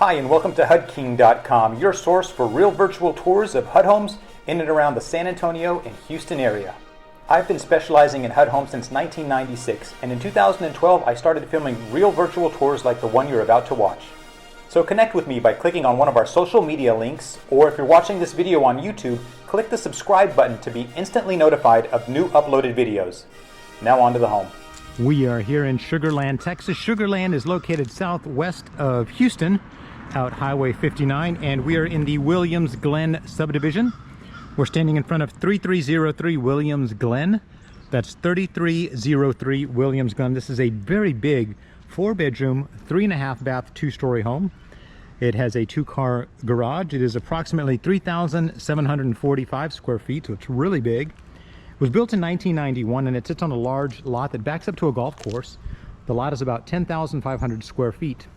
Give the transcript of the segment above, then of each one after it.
Hi, and welcome to HUDking.com, your source for real virtual tours of HUD homes in and around the San Antonio and Houston area. I've been specializing in HUD homes since 1996, and in 2012 I started filming real virtual tours like the one you're about to watch. So connect with me by clicking on one of our social media links, or if you're watching this video on YouTube, click the subscribe button to be instantly notified of new uploaded videos. Now on to the home. We are here in Sugar Land, Texas. Sugar Land is located southwest of Houston, out Highway 59, and we are in the Williams Glen subdivision. We're standing in front of 3303 Williams Glen. That's 3303 Williams Glen. This is a very big 4-bedroom, 3.5 bath, 2-story home. It has a 2-car garage. It is approximately 3,745 square feet, so it's really big. It was built in 1991, and it sits on a large lot that backs up to a golf course. The lot is about 10,500 square feet.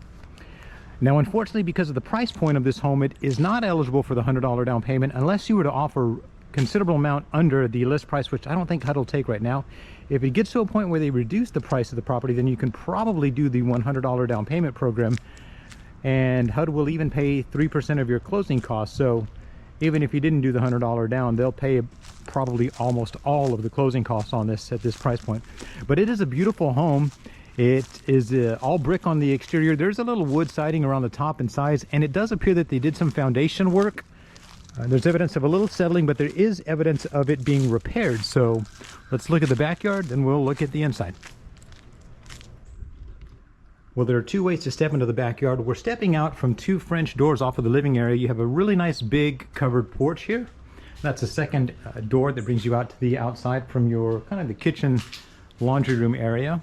Now, unfortunately, because of the price point of this home, it is not eligible for the $100 down payment unless you were to offer considerable amount under the list price, which I don't think HUD will take right now. If it gets to a point where they reduce the price of the property, then you can probably do the $100 down payment program, and HUD will even pay 3% of your closing costs. So even if you didn't do the $100 down, they'll pay probably almost all of the closing costs on this at this price point. But it is a beautiful home. It is all brick on the exterior. There's a little wood siding around the top and sides, and it does appear that they did some foundation work. There's evidence of a little settling, but there is evidence of it being repaired. So let's look at the backyard, then we'll look at the inside. Well, there are two ways to step into the backyard. We're stepping out from 2 French doors off of the living area. You have a really nice big covered porch here. That's a second door that brings you out to the outside from your kind of the kitchen laundry room area.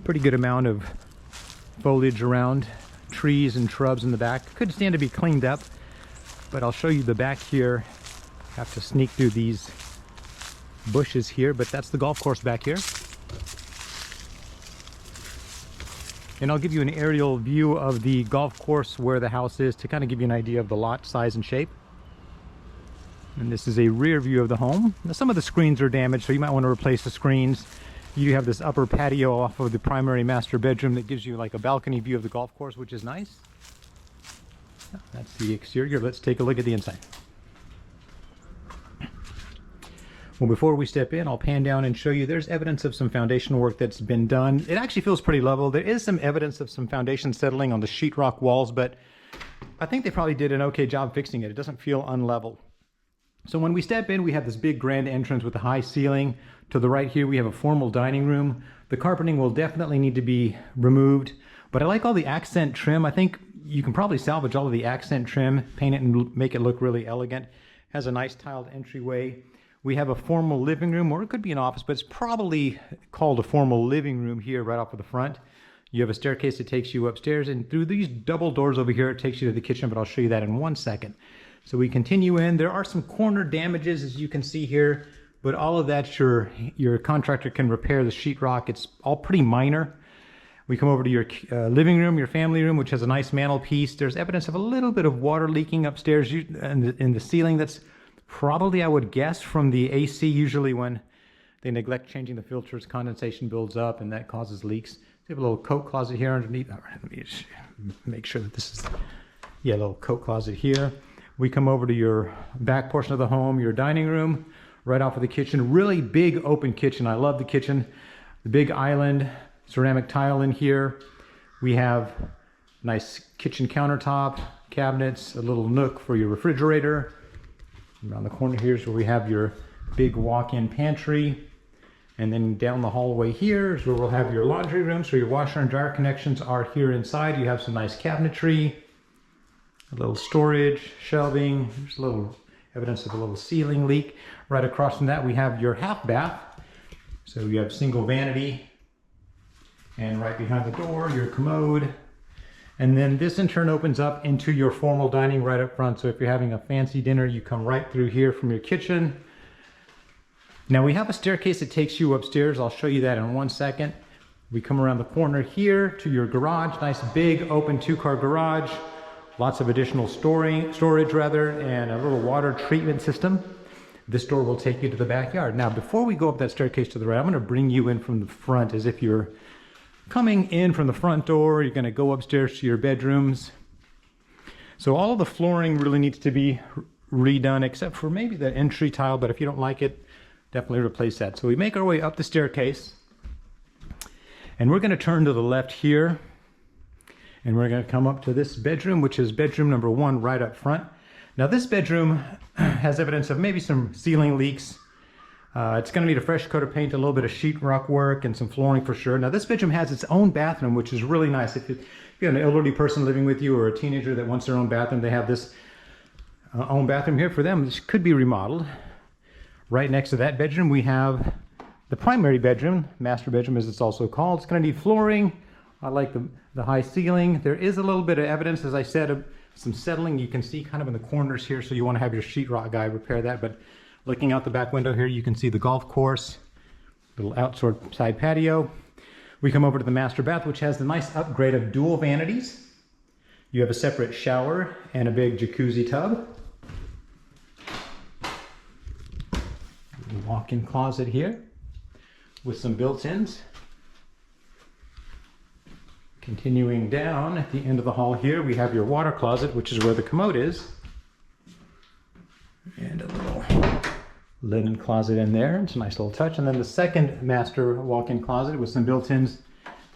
Pretty good amount of foliage around, trees and shrubs in the back. Could stand to be cleaned up, but I'll show you the back here. Have to sneak through these bushes here, but that's the golf course back here. And I'll give you an aerial view of the golf course where the house is to kind of give you an idea of the lot size and shape. And this is a rear view of the home. Now, some of the screens are damaged, so you might want to replace the screens. You have this upper patio off of the primary master bedroom that gives you like a balcony view of the golf course, which is nice. That's the exterior. Let's take a look at the inside. Well, before we step in, I'll pan down and show you there's evidence of some foundation work that's been done. It actually feels pretty level. There is some evidence of some foundation settling on the sheetrock walls, but I think they probably did an okay job fixing it. It doesn't feel unlevel. So when we step in, we have this big grand entrance with a high ceiling. To the right here, we have a formal dining room. The carpeting will definitely need to be removed, but I like all the accent trim. I think you can probably salvage all of the accent trim, paint it and make it look really elegant. Has a nice tiled entryway. We have a formal living room, or it could be an office, but it's probably called a formal living room here right off of the front. You have a staircase that takes you upstairs, and through these double doors over here, it takes you to the kitchen, but I'll show you that in 1 second. So we continue in. There are some corner damages, as you can see here, but all of that your contractor can repair the sheetrock. It's all pretty minor. We come over to your living room, your family room, which has a nice mantelpiece. There's evidence of a little bit of water leaking upstairs in the ceiling. That's probably, I would guess, from the AC. Usually when they neglect changing the filters, condensation builds up and that causes leaks. We have a little coat closet here underneath. All right, let me just make sure that this is, yeah, a little coat closet here. We come over to your back portion of the home, your dining room, right off of the kitchen. Really big open kitchen. I love the kitchen. The big island, ceramic tile in here. We have nice kitchen countertop, cabinets, a little nook for your refrigerator. Around the corner here is where we have your big walk-in pantry. And then down the hallway here is where we'll have your laundry room. So your washer and dryer connections are here inside. You have some nice cabinetry, a little storage, shelving. There's a little evidence of a little ceiling leak. Right across from that, we have your half bath. So you have single vanity. And right behind the door, your commode. And then this in turn opens up into your formal dining right up front. So if you're having a fancy dinner, you come right through here from your kitchen. Now we have a staircase that takes you upstairs. I'll show you that in 1 second. We come around the corner here to your garage. Nice big open 2-car garage. Lots of additional storage and a little water treatment system. This door will take you to the backyard. Now before we go up that staircase to the right, I'm going to bring you in from the front as if you're coming in from the front door, you're going to go upstairs to your bedrooms. So all of the flooring really needs to be redone, except for maybe the entry tile, but if you don't like it, definitely replace that. So we make our way up the staircase, and we're going to turn to the left here, and we're going to come up to this bedroom, which is bedroom number 1 right up front. Now this bedroom has evidence of maybe some ceiling leaks. It's going to need a fresh coat of paint, a little bit of sheetrock work, and some flooring for sure. Now this bedroom has its own bathroom, which is really nice. If you have an elderly person living with you or a teenager that wants their own bathroom, they have this own bathroom here for them. This could be remodeled. Right next to that bedroom, we have the primary bedroom, master bedroom as it's also called. It's going to need flooring. I like the high ceiling. There is a little bit of evidence, as I said, of some settling. You can see kind of in the corners here, so you want to have your sheetrock guy repair that. But looking out the back window here, you can see the golf course, little outside patio. We come over to the master bath, which has the nice upgrade of dual vanities. You have a separate shower and a big jacuzzi tub. Walk-in closet here with some built-ins. Continuing down at the end of the hall here, we have your water closet, which is where the commode is. And a little linen closet in there. It's a nice little touch. And then the second master walk-in closet with some built-ins.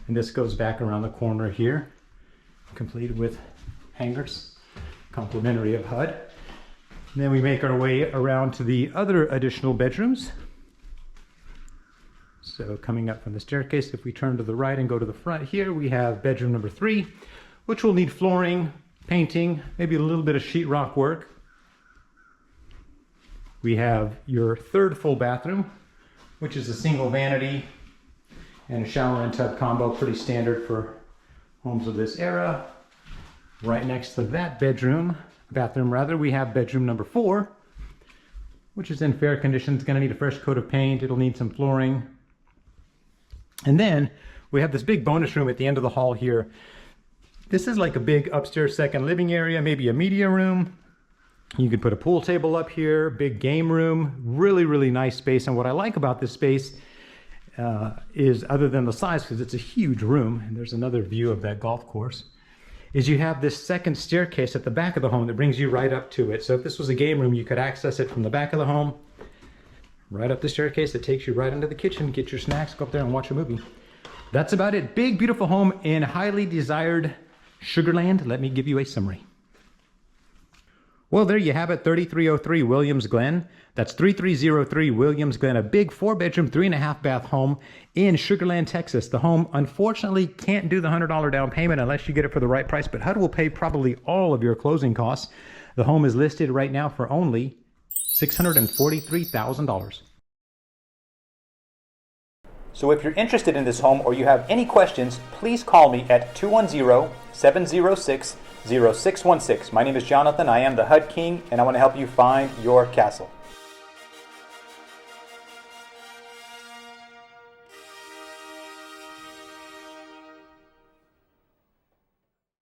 And this goes back around the corner here, complete with hangers, complimentary of HUD. And then we make our way around to the other additional bedrooms. So coming up from the staircase, if we turn to the right and go to the front here, we have bedroom number 3, which will need flooring, painting, maybe a little bit of sheetrock work. We have your third full bathroom, which is a single vanity and a shower and tub combo, pretty standard for homes of this era. Right next to that bathroom, we have bedroom number 4, which is in fair condition. It's going to need a fresh coat of paint. It'll need some flooring. And then we have this big bonus room at the end of the hall here. This is like a big upstairs second living area, maybe a media room. You could put a pool table up here, big game room, really, really nice space. And what I like about this space is, other than the size, because it's a huge room, and there's another view of that golf course, is you have this second staircase at the back of the home that brings you right up to it. So if this was a game room, you could access it from the back of the home, right up the staircase that takes you right into the kitchen, get your snacks, go up there and watch a movie. That's about it. Big, beautiful home in highly desired Sugar Land. Let me give you a summary. Well, there you have it, 3303 Williams Glen. That's 3303 Williams Glen, a big 4-bedroom, 3.5 bath home in Sugar Land, Texas. The home, unfortunately, can't do the $100 down payment unless you get it for the right price, but HUD will pay probably all of your closing costs. The home is listed right now for only $643,000. So if you're interested in this home or you have any questions, please call me at 210-706-0616. My name is Jonathan. I am the HUD King, and I want to help you find your castle.